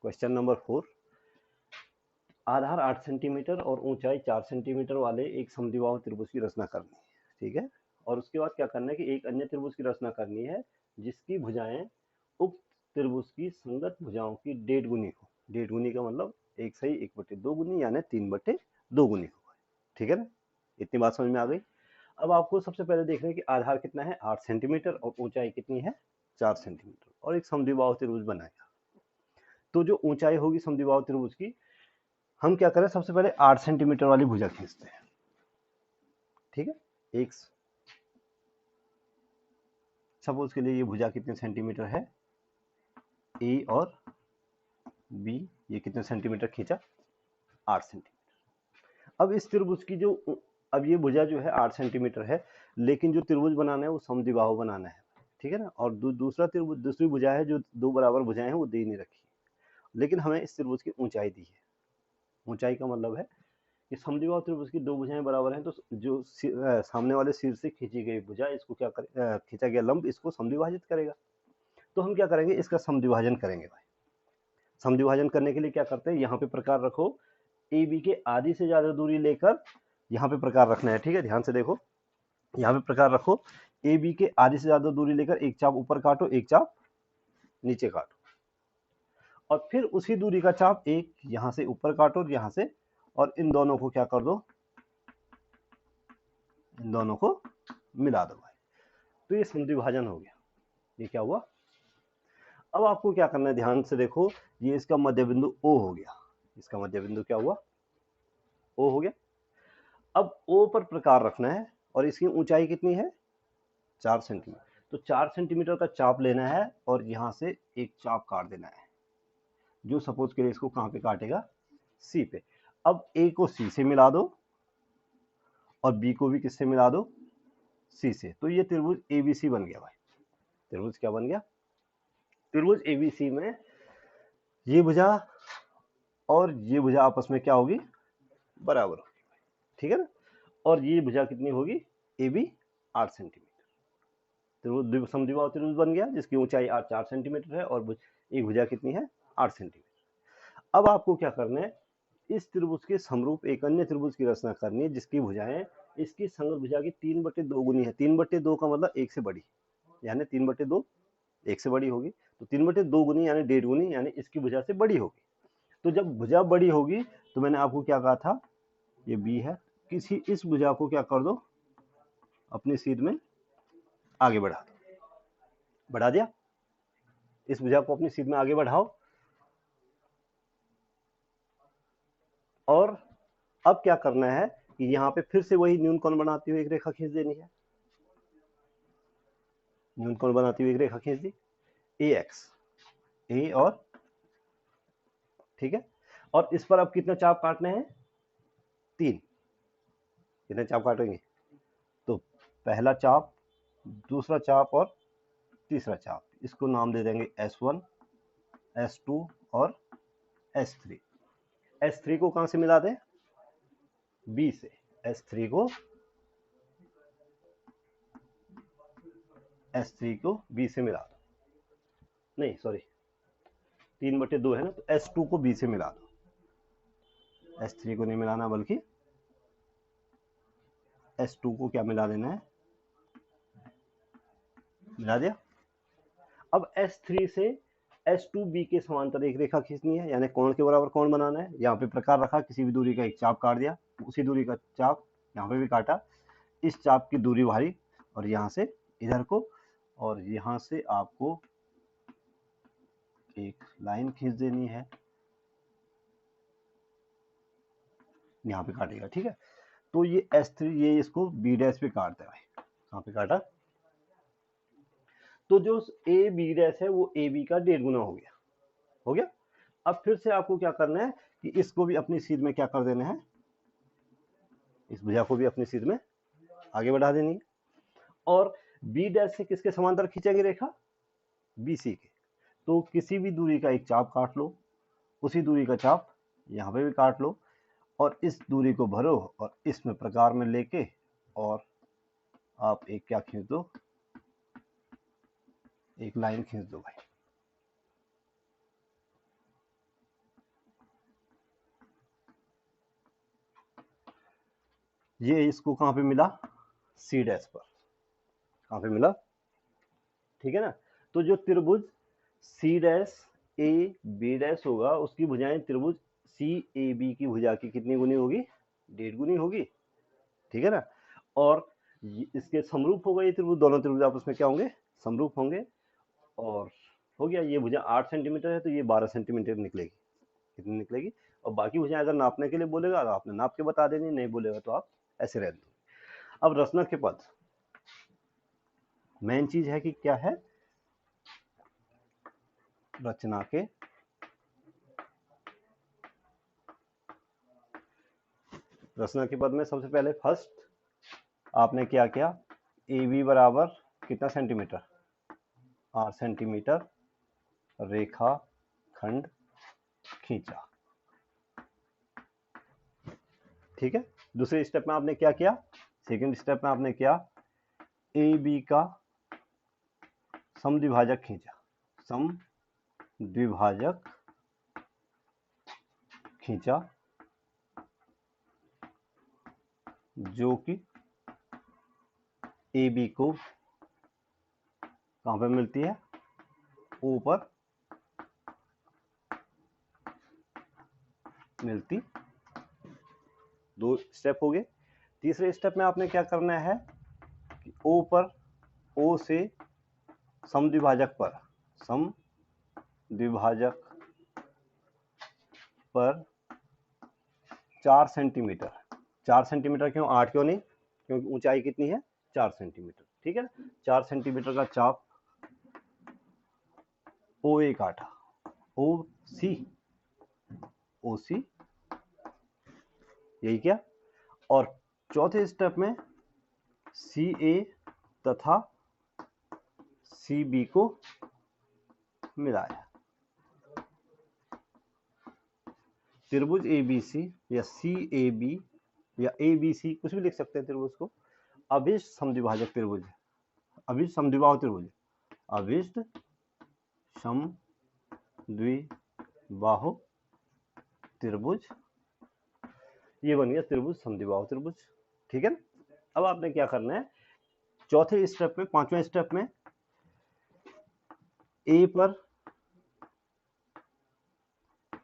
Question number 4। आधार 8 centimetre और ऊंचाई 4 centimetre वाले एक समद्विबाहु त्रिभुज की रचना करनी है, ठीक है। और उसके बाद क्या करना है कि एक अन्य त्रिभुज की रचना करनी है जिसकी भुजाएं उक्त त्रिभुज की संगत भुजाओं की डेढ़ गुनी हो। डेढ़ गुनी का मतलब 1/1/2 गुनी यानी 3/2 गुनी हो, ठीक है ना। इतनी बात समझ में आ गई। अब आपको सबसे पहले देखना है कि आधार कितना है 8 सेंटीमीटर और ऊंचाई कितनी है 4 सेंटीमीटर और एक समद्विबाहु त्रिभुज बनाएगा। तो जो ऊंचाई होगी समद्विबाहु त्रिभुज की, हम क्या करें सबसे पहले 8 सेंटीमीटर वाली भुजा खींचते हैं, ठीक है। एक सपोज के लिए ये भुजा कितने सेंटीमीटर है, ए और बी, ये कितने सेंटीमीटर खींचा 8 सेंटीमीटर। अब इस त्रिभुज की जो अब ये भुजा जो है 8 सेंटीमीटर है, लेकिन जो त्रिभुज बनाना है वो समद्विबाहु बनाना है, ठीक है ना। और दूसरा त्रिभुज, दूसरी भुजा है जो दो बराबर भुजाएं हैं वो दे नहीं रखी, लेकिन हमें इस त्रिभुज की ऊंचाई दी है। ऊंचाई का मतलब है कि समद्विबाहु त्रिभुज की दो भुजाएं बराबर हैं, तो जो सामने वाले सिर से खींची गई भुजा इसको क्या करे, खींचा गया लंब इसको समद्विभाजित करेगा। तो हम क्या करेंगे, इसका समद्विभाजन करेंगे भाई। समद्विभाजन करने के लिए क्या करते हैं, यहाँ पे प्रकार रखो, ए बी के आधी से ज्यादा दूरी लेकर यहाँ पे प्रकार रखना है, ठीक है। ध्यान से देखो, यहाँ पे प्रकार रखो, ए बी के आधी से ज्यादा दूरी लेकर एक चाप ऊपर काटो, एक चाप नीचे काटो, और फिर उसी दूरी का चाप एक यहाँ से ऊपर काटो और यहाँ से, और इन दोनों को क्या कर दो, इन दोनों को मिला दो भाई। तो ये समद्विभाजन हो गया। ये क्या हुआ। अब आपको क्या करना है, ध्यान से देखो, ये इसका मध्य बिंदु ओ हो गया। इसका मध्य बिंदु क्या हुआ, ओ हो गया। अब ओ पर प्रकार रखना है और इसकी ऊंचाई कितनी है 4 सेंटीमीटर। तो 4 सेंटीमीटर का चाप लेना है और यहाँ से एक चाप काट देना है, जो सपोज के लिए इसको कहाँ पे काटेगा, सी पे। अब ए को सी से मिला दो और बी को भी किससे मिला दो, सी से। तो ये त्रिभुज एबीसी बन गया भाई। त्रिभुज क्या बन गया, त्रिभुज एबीसी में ये भुजा और ये भुजा आपस में क्या होगी, बराबर होगी, ठीक है ना। और ये भुजा कितनी होगी, ए बी 8 सेंटीमीटर। त्रिभुज समद्विबाहु त्रिभुज बन गया जिसकी ऊंचाई 4 सेंटीमीटर है और एक भुजा कितनी है 8 सेंटीमीटर। अब आपको क्या करना है, इस त्रिभुज के समरूप एक अन्य त्रिभुज की रचना करनी है जिसकी भुजाएं इसकी संगत भुजा की 3/2 गुनी है। 3/2 का मतलब एक से बड़ी, यानी 3/2 एक से बड़ी होगी। तो 3/2 गुनी यानी डेढ़ गुनी, यानी इसकी भुजा से बड़ी होगी। तो जब भुजा बड़ी होगी तो मैंने आपको क्या कहा था, ये बी है, किसी इस भुजा को क्या कर दो, अपनी सीध में आगे बढ़ा दो। बढ़ा दिया, इस भुजा को अपनी सीध में आगे बढ़ाओ। और अब क्या करना है कि यहाँ पे फिर से वही न्यून कोण बनाती हुई एक रेखा खींच देनी है। न्यून कोण बनाती हुई एक रेखा खींच दी, ए एक्स, ए और, ठीक है। और इस पर अब कितने चाप काटने हैं, 3। कितने चाप काटेंगे, तो पहला चाप, दूसरा चाप और तीसरा चाप। इसको नाम दे देंगे S1, S2 और S3। S3 को कहां से मिला दें, B से। S3 को B से मिला दो, नहीं सॉरी 3/2 है ना, तो S2 को B से मिला दो। S3 को नहीं मिलाना बल्कि S2 को क्या मिला देना है, मिला दिया। अब S3 से S2B के समांतर एक रेखा खींचनी है, यानी कोण के बराबर कोण बनाना है। यहाँ पे प्रकार रखा, किसी भी दूरी का एक चाप काट दिया, उसी दूरी का चाप यहाँ पे भी काटा, इस चाप की दूरी बाहरी और यहाँ से इधर को, और यहाँ से आपको एक लाइन खींच देनी है, यहाँ पे काटेगा, ठीक है। तो ये S3 ये इसको B डैश पे काटता है, कहाँ पे काटा, तो जो ए बी डैश है वो ए बी का 1.5 गुना हो गया, हो गया। अब फिर से आपको क्या करना है कि इसको भी अपनी सीध में क्या कर देना है, इस भुजा को भी अपनी सीध में आगे बढ़ा देनी है। और बी डैश से किसके समांतर खींचेंगे रेखा, बी सी के। तो किसी भी दूरी का एक चाप काट लो, उसी दूरी का चाप यहाँ पे भी काट लो, और इस दूरी को भरो और इसमें प्रकार में लेके और आप एक क्या खींच दो, एक लाइन खींच दो भाई। ये इसको कहाँ पे मिला, सी डैश पर, कहाँ पे मिला, ठीक है ना। तो जो त्रिभुज C dash A B dash होगा उसकी भुजाएं त्रिभुज सी ए बी की भुजा की कितनी गुनी होगी, 1.5 गुनी होगी, ठीक है ना। और इसके समरूप होगा ये त्रिभुज, दोनों त्रिभुज आपस में क्या होंगे, समरूप होंगे। और हो गया, ये भुजा 8 सेंटीमीटर है तो ये 12 सेंटीमीटर निकलेगी, कितनी निकलेगी। और बाकी भुजाएं अगर नापने के लिए बोलेगा तो आपने नाप के बता देनी, नहीं बोलेगा तो आप ऐसे रह दो। अब रचना के पद, मेन चीज है कि क्या है, रचना के पद में सबसे पहले फर्स्ट आपने क्या किया, ए बी बराबर कितना सेंटीमीटर, 8 सेंटीमीटर रेखा खंड खींचा, ठीक है। दूसरे स्टेप में आपने क्या किया, सेकंड स्टेप में आपने क्या, ए बी का समद्विभाजक खींचा, समद्विभाजक खींचा जो कि ए बी को कहां पे मिलती है, ओ पर मिलती। दो स्टेप हो गए। तीसरे स्टेप में आपने क्या करना है कि ओ पर, ओ से समद्विभाजक पर 4 सेंटीमीटर, 4 सेंटीमीटर क्यों, 8 क्यों नहीं, क्योंकि ऊंचाई कितनी है 4 सेंटीमीटर, ठीक है। 4 सेंटीमीटर का चाप ओ ए काटा, ओ सी यही क्या। और चौथे स्टेप में सी ए तथा सी बी को मिलाया, त्रिभुज ए बी सी या सी ए बी या ए बी सी कुछ भी लिख सकते हैं त्रिभुज को, अभिष्ट समद्विभाजक त्रिभुज है, अभिष्ट समद्विबाहु त्रिभुज, अभिष्ट समद्विबाहु त्रिभुज, ये बन गया त्रिभुज समद्विबाहु त्रिभुज, ठीक है ना। अब आपने क्या करना है, चौथे स्टेप में, पांचवें स्टेप में ए पर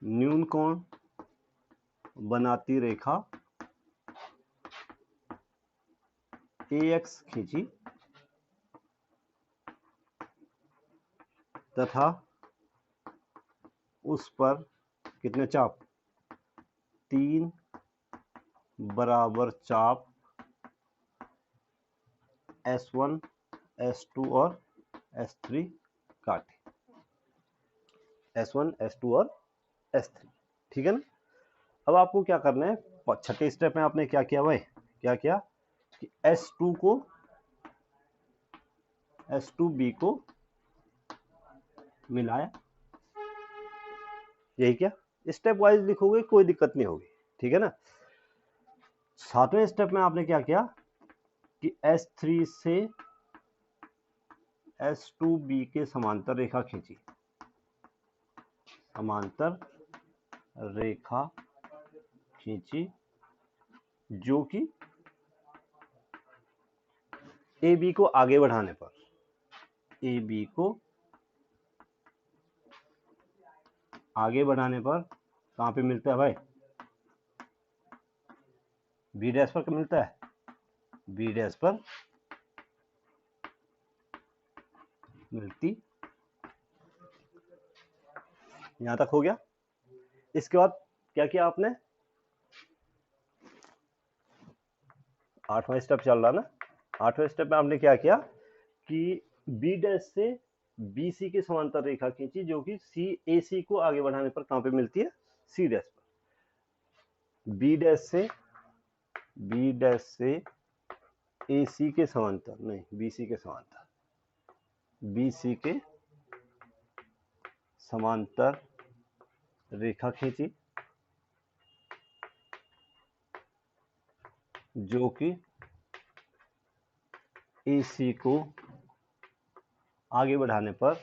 न्यून कोण बनाती रेखा AX खींची तथा उस पर कितने चाप, 3 बराबर चाप S1 S2 और S3 काटे, S1 S2 और S3, ठीक है ना। अब आपको क्या करना है, छठे स्टेप में आपने क्या किया भाई, क्या किया कि S2B को मिलाया, यही क्या, स्टेप वाइज लिखोगे कोई दिक्कत नहीं होगी, ठीक है ना। सातवें स्टेप में आपने क्या किया कि S3 से S2B के समांतर रेखा खींची, समांतर रेखा खींची जो कि AB को आगे बढ़ाने पर, AB को आगे बढ़ाने पर कहां पे मिलता है भाई, B डैश पर मिलता है, B डैश पर मिलती। यहां तक हो गया। इसके बाद क्या किया आपने, 8वां स्टेप चल रहा ना, 8वें स्टेप में आपने क्या किया कि B डैश से BC के समांतर रेखा खींची जो कि AC को आगे बढ़ाने पर कहां पे मिलती है, C डैश पर। B डैश से AC के समांतर नहीं, BC के समांतर, BC के समांतर रेखा खींची जो कि AC को आगे बढ़ाने पर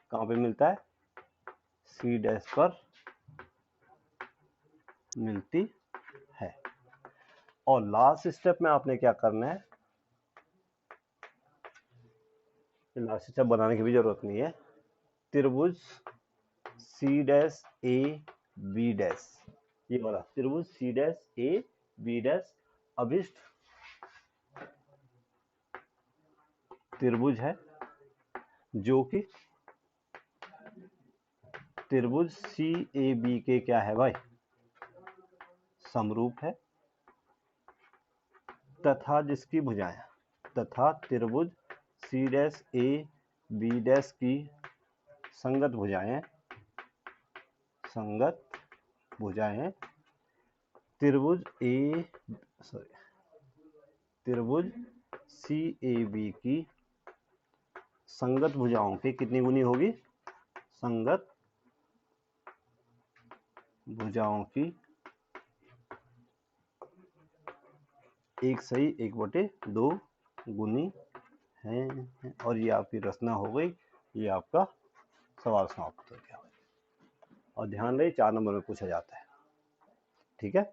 कहां पे मिलता है, C डैश पर मिलती है। और लास्ट स्टेप में आपने क्या करना है, लास्ट स्टेप बनाने की भी जरूरत नहीं है। त्रिभुज C dash A B dash, ये वाला त्रिभुज C dash A B dash अभिष्ट त्रिभुज है, जो कि त्रिभुज सी ए बी के क्या है भाई, समरूप है, तथा जिसकी भुजाएं, तथा त्रिभुज C dash A B dash की संगत भुजाएं, संगत भुजाएं त्रिभुज त्रिभुज सी ए बी की संगत भुजाओं की कितनी गुनी होगी, संगत भुजाओं की 1/2 गुनी है। और ये आपकी रचना हो गई, ये आपका सवाल समाप्त हो गया। और ध्यान रहे 4 नंबर में पूछा जाता है, ठीक है।